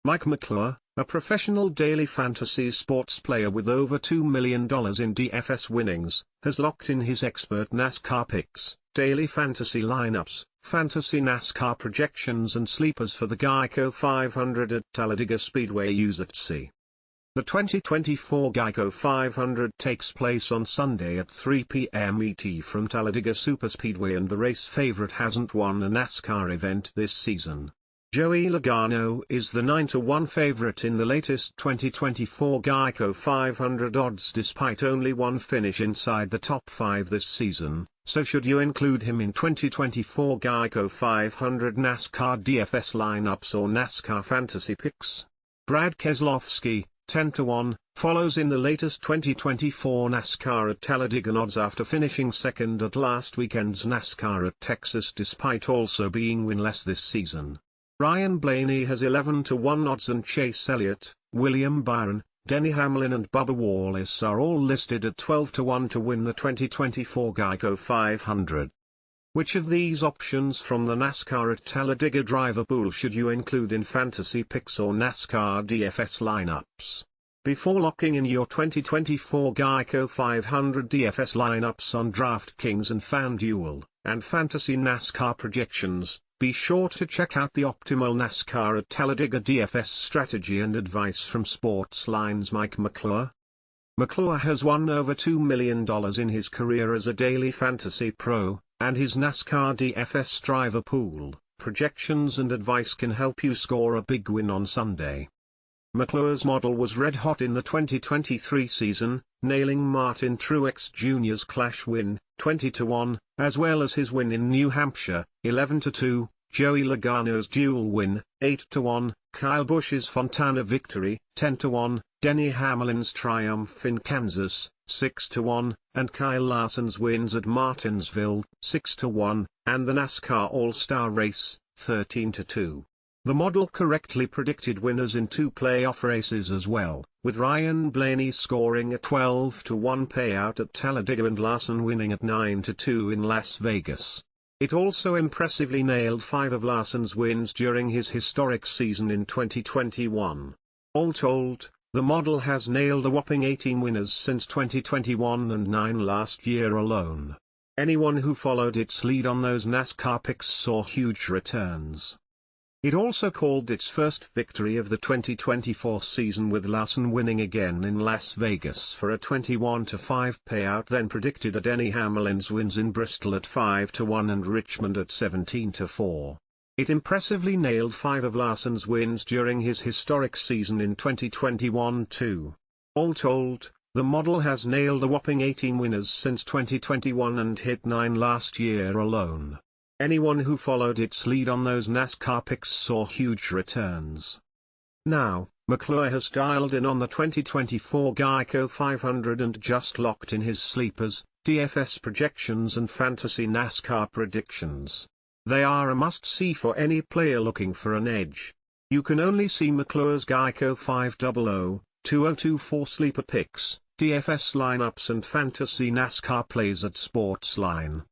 Mike McClure, a professional daily fantasy sports player with over $2 million in DFS winnings, has locked in his expert NASCAR picks, daily fantasy lineups, fantasy NASCAR projections and sleepers for the Geico 500 at Talladega Speedway USATC. The 2024 Geico 500 takes place on Sunday at 3 p.m. ET from Talladega Superspeedway, and the race favorite hasn't won a NASCAR event this season. Joey Logano is the 9-1 favorite in the latest 2024 Geico 500 odds despite only one finish inside the top 5 this season, so should you include him in 2024 Geico 500 NASCAR DFS lineups or NASCAR fantasy picks? Brad Keselowski, 10-1, follows in the latest 2024 NASCAR at Talladega odds after finishing second at last weekend's NASCAR at Texas despite also being winless this season. Ryan Blaney has 11-1 odds, and Chase Elliott, William Byron, Denny Hamlin and Bubba Wallace are all listed at 12-1 to win the 2024 Geico 500. Which of these options from the NASCAR at Talladega driver pool should you include in fantasy picks or NASCAR DFS lineups? Before locking in your 2024 Geico 500 DFS lineups on DraftKings and FanDuel, and fantasy NASCAR projections, be sure to check out the optimal NASCAR at Talladega DFS strategy and advice from Sportsline's Mike McClure. McClure has won over $2 million in his career as a daily fantasy pro, and his NASCAR DFS driver pool, projections and advice can help you score a big win on Sunday. McClure's model was red hot in the 2023 season, nailing Martin Truex Jr.'s Clash win, 20-1, as well as his win in New Hampshire, 11-2, Joey Logano's duel win, 8-1, Kyle Busch's Fontana victory, 10-1, Denny Hamlin's triumph in Kansas, 6-1, and Kyle Larson's wins at Martinsville, 6-1, and the NASCAR All-Star Race, 13-2. The model correctly predicted winners in 2 playoff races as well, with Ryan Blaney scoring a 12-1 payout at Talladega and Larson winning at 9-2 in Las Vegas. It also impressively nailed 5 of Larson's wins during his historic season in 2021. All told, the model has nailed a whopping 18 winners since 2021 and 9 last year alone. Anyone who followed its lead on those NASCAR picks saw huge returns. It also called its first victory of the 2024 season, with Larson winning again in Las Vegas for a 21-5 payout, then predicted a Denny Hamlin's wins in Bristol at 5-1 and Richmond at 17-4. It impressively nailed 5 of Larson's wins during his historic season in 2021 too. All told, the model has nailed a whopping 18 winners since 2021 and hit 9 last year alone. Anyone who followed its lead on those NASCAR picks saw huge returns. Now, McClure has dialed in on the 2024 Geico 500 and just locked in his sleepers, DFS projections and fantasy NASCAR predictions. They are a must-see for any player looking for an edge. You can only see McClure's Geico 500-2024 sleeper picks, DFS lineups and fantasy NASCAR plays at Sportsline.